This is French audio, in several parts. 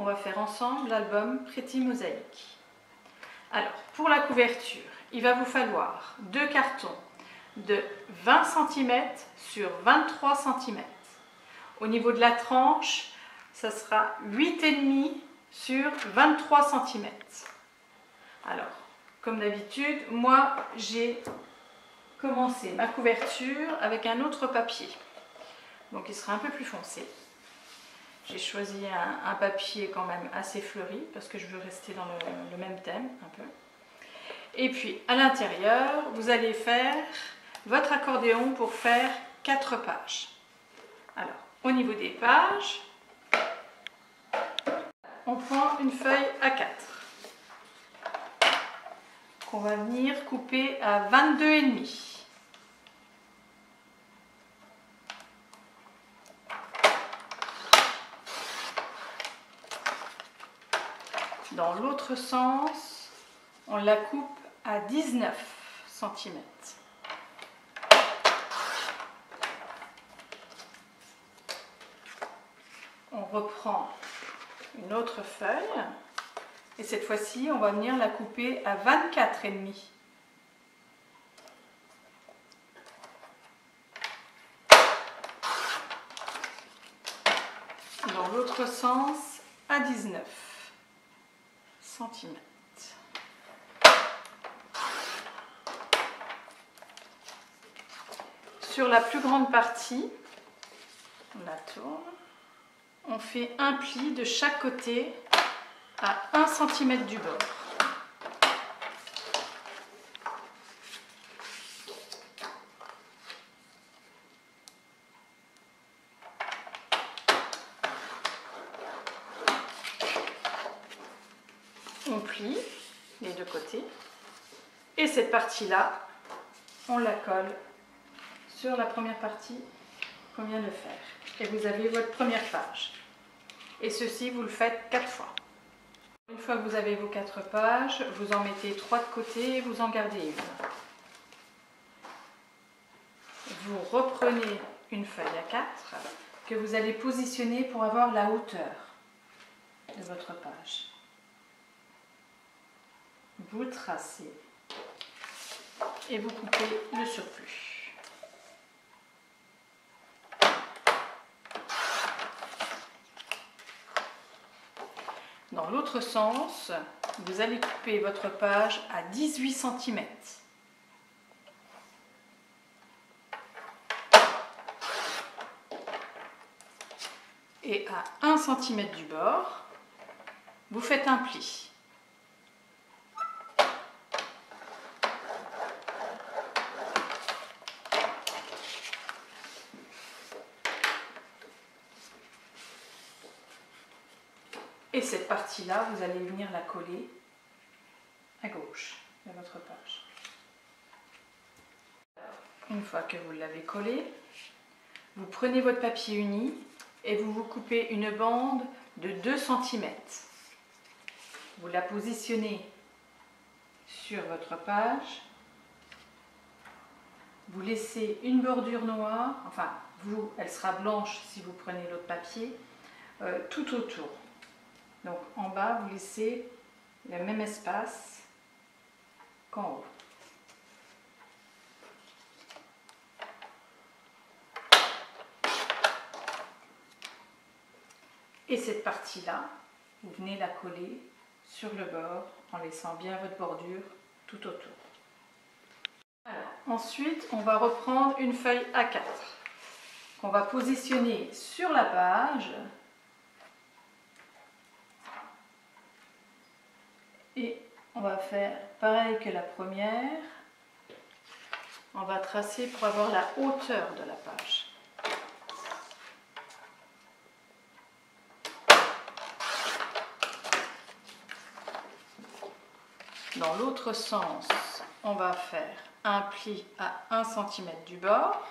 on va faire ensemble l'album Pretty Mosaic. Alors, pour la couverture, il va vous falloir 2 cartons de 20 cm sur 23 cm. Au niveau de la tranche, ça sera 8,5 sur 23 cm. Alors, comme d'habitude, moi j'ai commencé ma couverture avec un autre papier. Donc il sera un peu plus foncé. J'ai choisi un papier quand même assez fleuri parce que je veux rester dans le même thème un peu. Et puis à l'intérieur, vous allez faire votre accordéon pour faire 4 pages. Alors, au niveau des pages, on prend une feuille A4 qu'on va venir couper à 22,5. Dans l'autre sens, on la coupe à 19 cm. On reprend une autre feuille et cette fois-ci, on va venir la couper à 24,5. Dans l'autre sens, à 19 cm. Sur la plus grande partie, on la tourne, on fait un pli de chaque côté à 1 cm du bord. On plie les deux côtés et cette partie-là, on la colle sur la première partie qu'on vient de faire. Et vous avez votre première page. Et ceci, vous le faites 4 fois. Une fois que vous avez vos 4 pages, vous en mettez 3 de côté et vous en gardez une. Vous reprenez une feuille A4 que vous allez positionner pour avoir la hauteur de votre page. Vous tracez et vous coupez le surplus. Dans l'autre sens, vous allez couper votre page à 18 cm. Et à 1 cm du bord, vous faites un pli. Et cette partie-là, vous allez venir la coller à gauche de votre page. Une fois que vous l'avez collée, vous prenez votre papier uni et vous vous coupez une bande de 2 cm. Vous la positionnez sur votre page. Vous laissez une bordure noire, enfin vous, elle sera blanche si vous prenez l'autre papier, tout autour. Donc en bas, vous laissez le même espace qu'en haut. Et cette partie-là, vous venez la coller sur le bord en laissant bien votre bordure tout autour. Alors, ensuite, on va reprendre une feuille A4 qu'on va positionner sur la page. Et on va faire pareil que la première. On va tracer pour avoir la hauteur de la page. Dans l'autre sens, on va faire un pli à 1 cm du bord.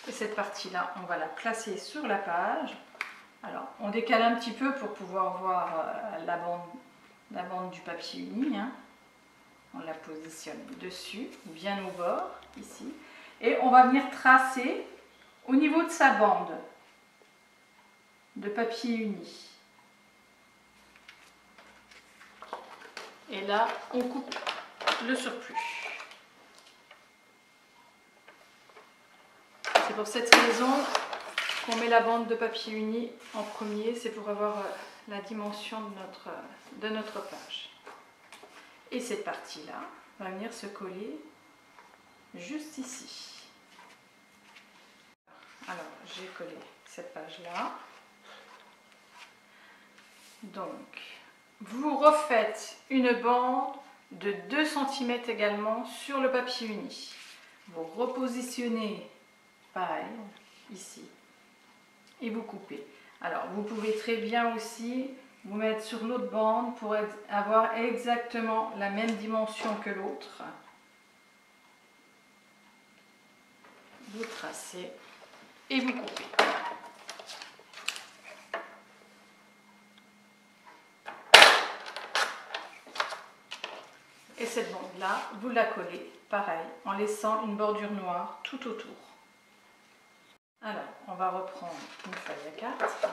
Et cette partie-là, on va la placer sur la page. Alors, on décale un petit peu pour pouvoir voir la bande du papier uni. Hein. On la positionne dessus, bien au bord, ici. Et on va venir tracer au niveau de sa bande de papier uni. Et là, on coupe le surplus. C'est pour cette raison qu'on met la bande de papier uni en premier, c'est pour avoir la dimension de notre page. Et cette partie-là va venir se coller juste ici. Alors, j'ai collé cette page-là. Donc, vous refaites une bande de 2 cm également sur le papier uni. Vous repositionnez pareil, ici, et vous coupez. Alors, vous pouvez très bien aussi vous mettre sur l'autre bande pour avoir exactement la même dimension que l'autre. Vous tracez et vous coupez. Et cette bande-là, vous la collez, pareil, en laissant une bordure noire tout autour. Alors, on va reprendre une feuille A4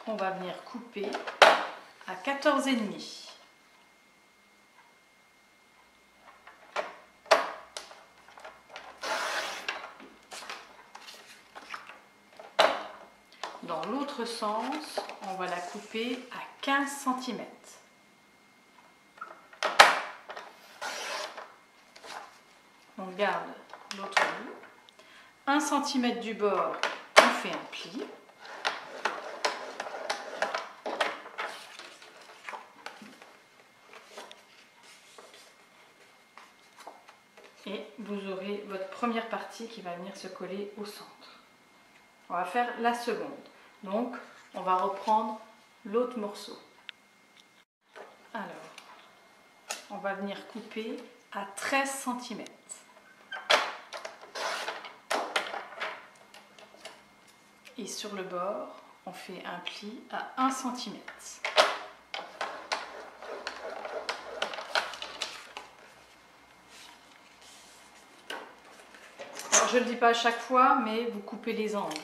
qu'on va venir couper à 14,5. Dans l'autre sens, on va la couper à 15 cm. On garde l'autre bout. 1 cm du bord, on fait un pli. Et vous aurez votre première partie qui va venir se coller au centre. On va faire la seconde. Donc, on va reprendre l'autre morceau. Alors, on va venir couper à 13 cm. Et sur le bord, on fait un pli à 1 cm. Alors, je ne le dis pas à chaque fois, mais vous coupez les angles.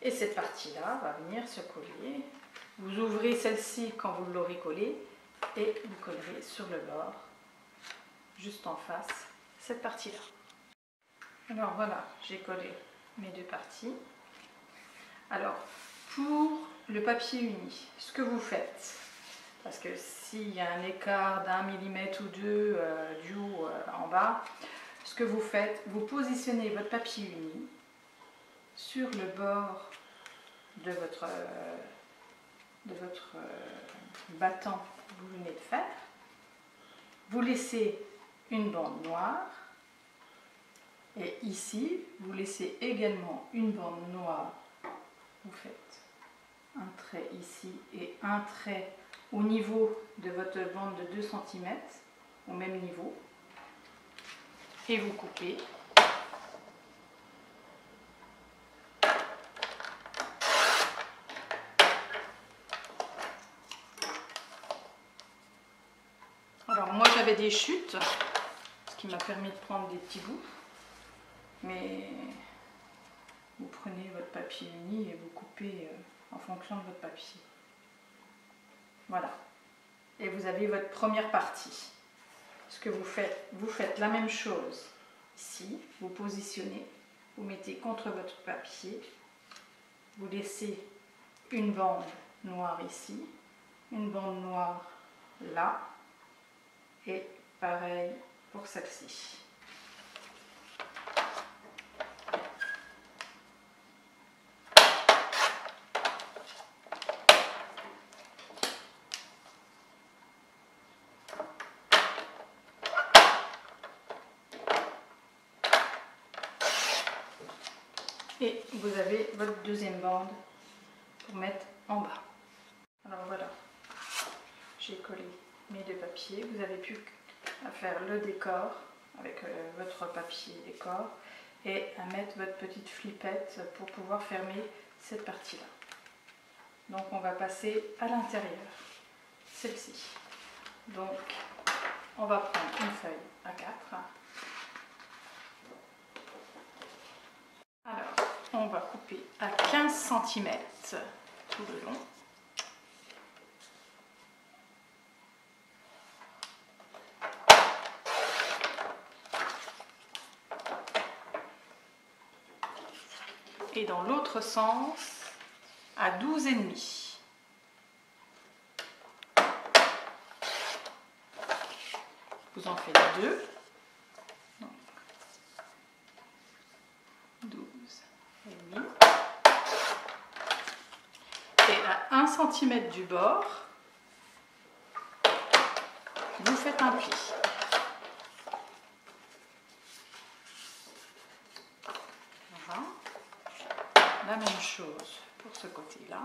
Et cette partie-là va venir se coller. Vous ouvrez celle-ci quand vous l'aurez collée et vous collerez sur le bord, juste en face, cette partie-là. Alors voilà, j'ai collé mes deux parties. Alors, pour le papier uni, ce que vous faites, parce que s'il y a un écart d'1 millimètre ou deux du haut en bas, ce que vous faites, vous positionnez votre papier uni sur le bord de votre battant que vous venez de faire. Vous laissez une bande noire. Et ici, vous laissez également une bande noire. Vous faites un trait ici et un trait au niveau de votre bande de 2 cm, au même niveau. Et vous coupez. Alors moi j'avais des chutes, ce qui m'a permis de prendre des petits bouts. Mais vous prenez votre papier uni et vous coupez en fonction de votre papier. Voilà. Et vous avez votre première partie. Ce que vous faites la même chose ici. Vous positionnez, vous mettez contre votre papier, vous laissez une bande noire ici, une bande noire là, et pareil pour celle-ci. Et vous avez votre deuxième bande pour mettre en bas. Alors voilà, j'ai collé mes deux papiers. Vous n'avez plus qu'à faire le décor avec votre papier décor et à mettre votre petite flippette pour pouvoir fermer cette partie-là. Donc on va passer à l'intérieur, celle-ci. Donc on va prendre une feuille A4. Alors on va couper à 15 cm tout le long. Et dans l'autre sens à 12,5. Vous en faites 2. Donc, 12,5. Et à 1 cm du bord, vous faites un pli. Voilà. La même chose pour ce côté-là.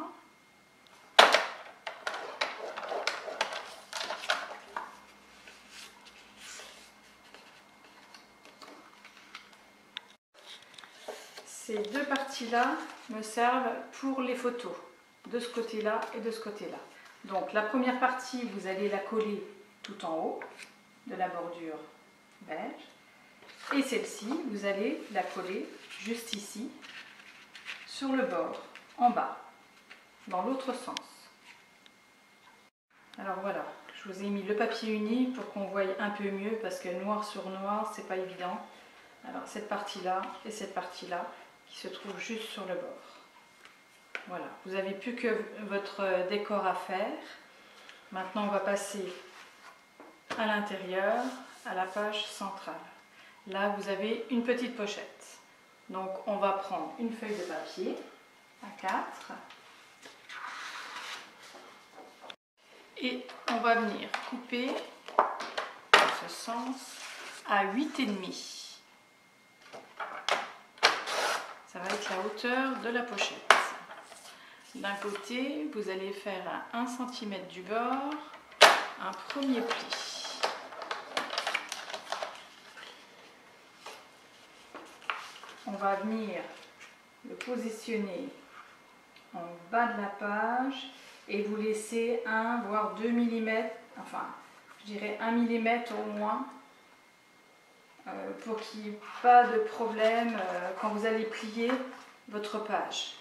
Ces deux parties-là me servent pour les photos, de ce côté-là et de ce côté-là. Donc la première partie, vous allez la coller tout en haut de la bordure beige. Et celle-ci, vous allez la coller juste ici, sur le bord, en bas, dans l'autre sens. Alors voilà, je vous ai mis le papier uni pour qu'on voie un peu mieux, parce que noir sur noir, c'est pas évident. Alors cette partie-là et cette partie-là, qui se trouve juste sur le bord. Voilà, vous n'avez plus que votre décor à faire. Maintenant, on va passer à l'intérieur, à la page centrale. Là, vous avez une petite pochette. Donc, on va prendre une feuille de papier A4 et on va venir couper dans ce sens à 8,5. Ça va être la hauteur de la pochette. D'un côté, vous allez faire à 1 cm du bord un premier pli. On va venir le positionner en bas de la page et vous laisser 1 voire 2 mm, enfin je dirais 1 mm au moins, pour qu'il n'y ait pas de problème quand vous allez plier votre page.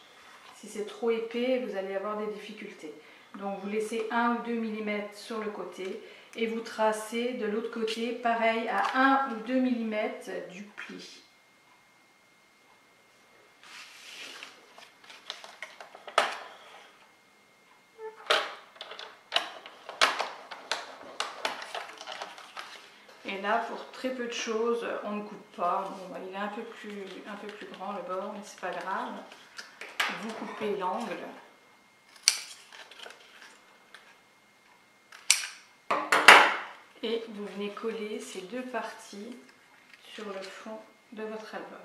Si c'est trop épais, vous allez avoir des difficultés. Donc vous laissez 1 ou 2 mm sur le côté et vous tracez de l'autre côté pareil à 1 ou 2 mm du pli. Et là, pour très peu de choses, on ne coupe pas. Bon, il est un peu plus grand le bord, mais c'est pas grave. Vous coupez l'angle. Et vous venez coller ces deux parties sur le fond de votre album.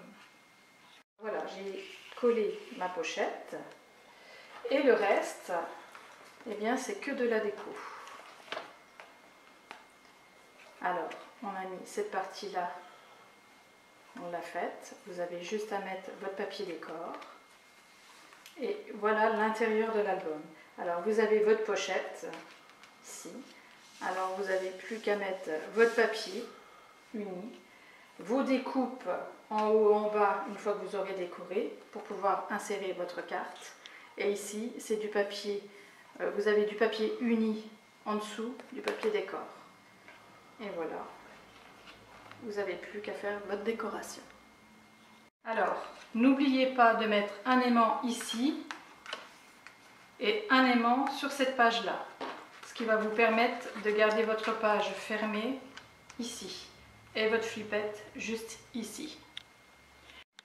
Voilà, j'ai collé ma pochette. Et le reste, eh bien, c'est que de la déco. Alors, on a mis cette partie-là, on l'a faite. Vous avez juste à mettre votre papier décor. Et voilà l'intérieur de l'album. Alors, vous avez votre pochette, ici. Alors, vous n'avez plus qu'à mettre votre papier uni, vos découpes en haut et en bas, une fois que vous aurez décoré, pour pouvoir insérer votre carte. Et ici, c'est du papier, vous avez du papier uni en dessous, du papier décor. Et voilà, vous n'avez plus qu'à faire votre décoration. Alors, n'oubliez pas de mettre un aimant ici et un aimant sur cette page-là, ce qui va vous permettre de garder votre page fermée ici et votre flippette juste ici.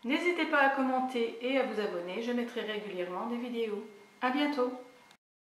N'hésitez pas à commenter et à vous abonner, je mettrai régulièrement des vidéos. À bientôt!